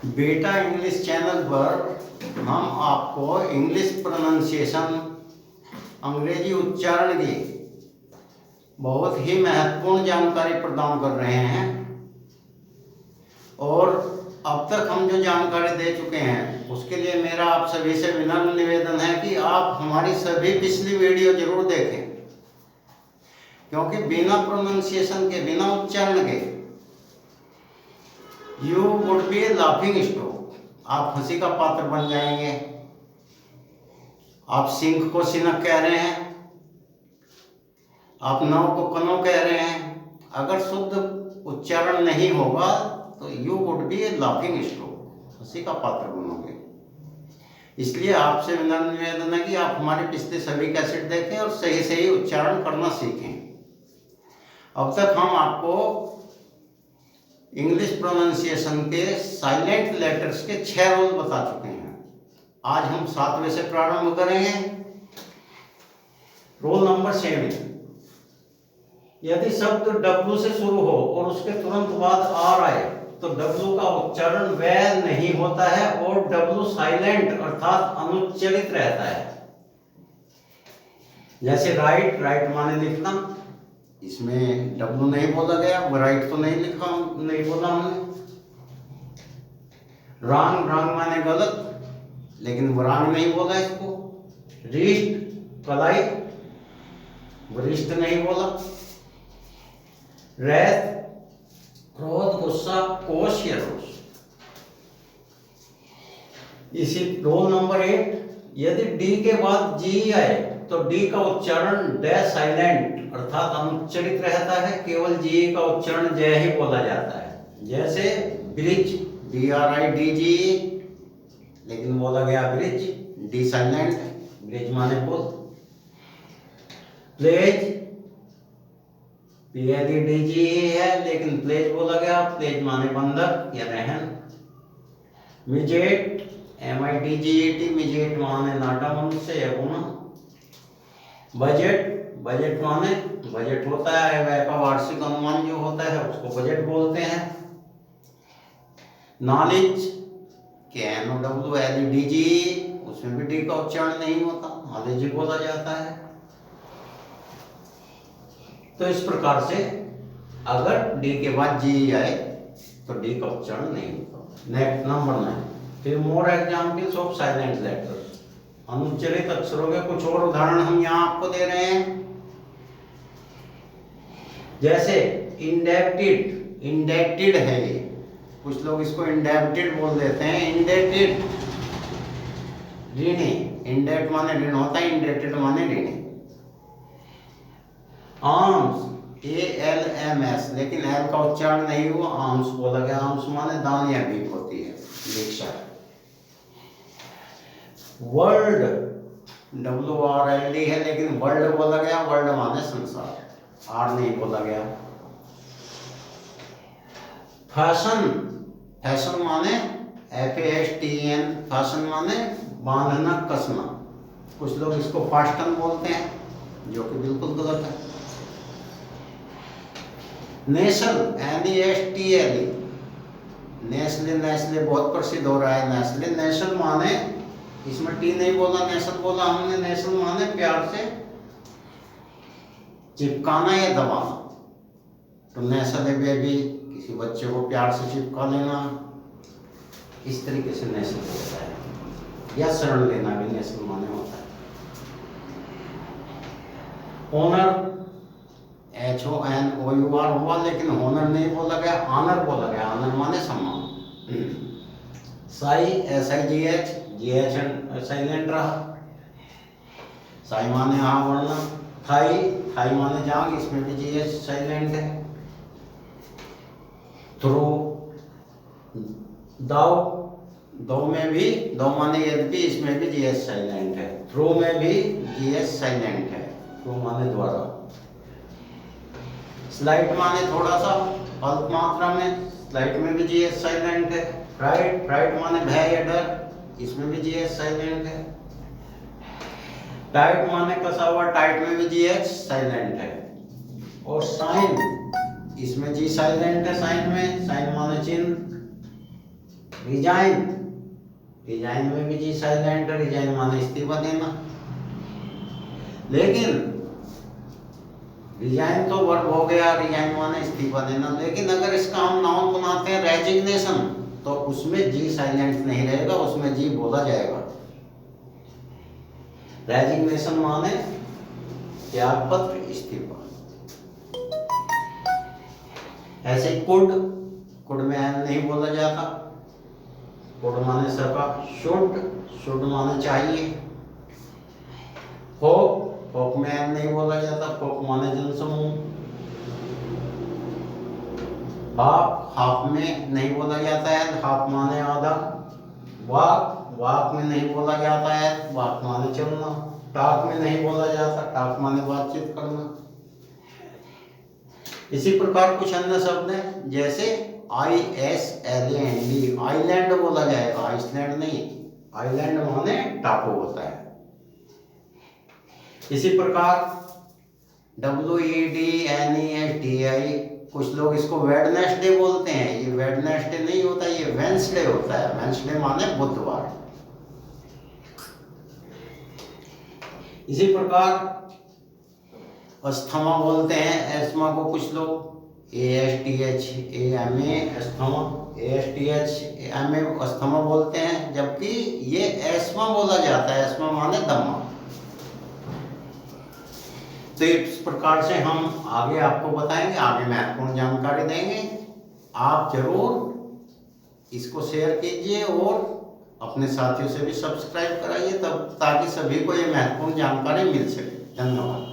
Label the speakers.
Speaker 1: बेटा English channel पर हम आपको इंग्लिश प्रोनाउंसिएशन अंग्रेजी उच्चारण की बहुत ही महत्वपूर्ण जानकारी प्रदान कर रहे हैं। और अब तक हम जो जानकारी दे चुके हैं उसके लिए मेरा आप सभी से विनम्र निवेदन है कि आप हमारी सभी पिछली वीडियो जरूर देखें, क्योंकि बिना प्रोनाउंसिएशन के, बिना उच्चारण के you would be laughing stock, आप हंसी का पात्र बन जाएंगे। आप सिंह को सिनक कह रहे हैं, आप नौ को कनो कह रहे हैं। अगर शुद्ध उच्चारण नहीं होगा तो you would be laughing stock, हंसी का पात्र बनोगे। इसलिए आपसे विनम्र निवेदन है कि आप हमारे पिछले सभी कैसेट देखें और सही सही उच्चारण करना सीखें। अब तक हम आपको इंग्लिश प्रोनाउंसिएशन के साइलेंट लेटर्स के 6 रूल बता चुके हैं। आज हम 7वें से प्रारंभ करेंगे। रूल नंबर 7, यदि शब्द W से शुरू हो और उसके तुरंत बाद R आए तो W का उच्चारण वह नहीं होता है और W साइलेंट अर्थात अनुच्चरित रहता है। जैसे राइट, राइट माने लिखना, इसमें W नहीं बोला गया, राइट तो नहीं लिखा, नहीं बोला हमने। रॉन्ग, रॉन्ग माने गलत, लेकिन वरांग नहीं बोला इसको। रिस्ट, कलाई, वरिष्ठ नहीं बोला। रैथ, क्रोध, गुस्सा, कोश या रोष। इसी रोल नंबर 8, यदि डी के बाद जी आए तो डी का उच्चारण ड साइलेंट अर्थात अनुच्चरित रहता है, केवल जी का उच्चारण जय ही बोला जाता है। जैसे ब्रिज, BRIDG, लेकिन बोला गया ब्रिज, डी साइलेंट, ब्रिज माने पुल। प्लेज, PLEDG है, लेकिन प्लेज बोला गया, प्लेज माने बंदर या रहन। मिजेट, MIDGET, मिजेट माने नाटा मनुष्य या गुना। बजट, बजट माने बजट होता है व्यय का वार्षिक अनुमान जो होता है उसको बजट बोलते हैं। नॉलेज, KNOWLEDG, उसमें भी डी का उच्चारण नहीं होता, नॉलेज ही बोला जाता है। तो इस प्रकार से अगर डी के बाद जी आए तो डी का उच्चारण नहीं होता। नेक्स्ट नंबर 9, फिर more examples of silent letters, अनुच्चरित अक्षरों के कुछ और उदाहरण हम यहाँ आपको दे रहे हैं। जैसे इंडेप्टेड, इंडेप्टेड है ये, कुछ लोग इसको इंडेप्टेड बोल देते हैं। इंडेप्टेड, ऋणी, इंडेप्ट माने ऋण होता है, इंडेप्टेड माने ऋणी। आर्म्स, ALMS, लेकिन एल का उच्चारण नहीं हुआ, आर्म्स बोला गया। आर्म्स माने दान या भीख होती है, भिक्षा। वर्ल्ड, WORLD है, लेकिन वर्ल्ड बोला गया, वर्ल्ड माने संसार, आर नहीं बोला गया। फैशन, फैशन माने FASTN, फैशन माने बांधना, कसना। कुछ लोग इसको फास्टन बोलते हैं, जो कि बिल्कुल गलत है। नेशल, NESTLE, नेस्ले, नेस्ले बहुत प्रसिद्ध हो रहा है, नेस्ले। नेशल माने, इसमें टी नहीं बोला, नेशल बोला हमने। नेशल माने प्यार से चिपकाना या दबाना। तो नेशल है बेबी, किसी बच्चे को प्यार से चिपका लेना, इस तरीके से नेशल होता है। या शरण लेना भी नेशल माने होता है। ऑनर, HONOUR हुआ, लेकिन होनर नहीं बोला गया, ऑनर बोला गया। ऑनर माने सम्मान। साई, SIGH, GH साइलेंट रहा, साई माने हाँ वरना। थाई, थाई माने जांग, इसमें भी GH साइलेंट है। थ्रो, दाव, दो में भी, दो माने यद्यपि, इसमें भी GH साइलेंट है। थ्रो में भी GH साइलेंट है, थ्रो माने द्वारा। स्लाइट माने थोड़ा सा, अल्प मात्रा में, स्लाइट में भी GH साइलेंट है। फ्राइट, फ्राइट माने भय या डर, इसमें भी GH साइलेंट है। टाइट माने कसा हुआ, टाइट में भी GH साइलेंट है। और साइन, इसमें G साइलेंट है साइन में, साइन माने चिन्ह। रिजाइन, रिजाइन में भी जी साइलेंट है, रिजाइन माने इस्तीफा देना। लेकिन रिजाइन तो वर्ब हो गया, रिजाइन माने इस्तीफा देना। लेकिन अगर इसका हम नाउन बनाते हैं रेजिग्नेशन, तो उसमें जी साइलेंट नहीं रहेगा, उसमें जी बोला जाएगा। रेजिग्नेशन माने त्यागपत्र, इस्तीफा। ऐसे कुड, कुड में एन नहीं बोला जाता, कुड माने सका। शुड, शुड माने चाहिए। होप, होप में एन नहीं बोला जाता, होप माने जनसमूह। हाफ, हाफ में नहीं बोला जाता है, हाफ माने आधा। वाक, वाक में नहीं बोला जाता है, वाक माने चलना। टॉक में नहीं बोला जाता, टॉक माने बातचीत करना। इसी प्रकार कुछ अन्य शब्द हैं, जैसे ISLAND, आइलैंड बोला जाएगा, आइसलैंड नहीं। आइलैंड माने टापू होता है। इसी प्रकार WEDNESDI, कुछ लोग इसको वेडनेसडे बोलते हैं, ये वेडनेसडे नहीं होता, ये वेंसडे होता है। वेंसडे माने बुधवार। इसी प्रकार अस्थमा बोलते हैं, एस्मा को कुछ लोग ASTHAMA, अस्थमा, ASTHAMA अस्थमा बोलते हैं, जबकि ये एस्मा बोला जाता है, एस्मा माने दमा। तो इस प्रकार से हम आगे आपको बताएंगे, आगे महत्वपूर्ण जानकारी देंगे। आप जरूर इसको शेयर कीजिए और अपने साथियों से भी सब्सक्राइब कराइए, तब ताकि सभी को ये महत्वपूर्ण जानकारी मिल सके। धन्यवाद।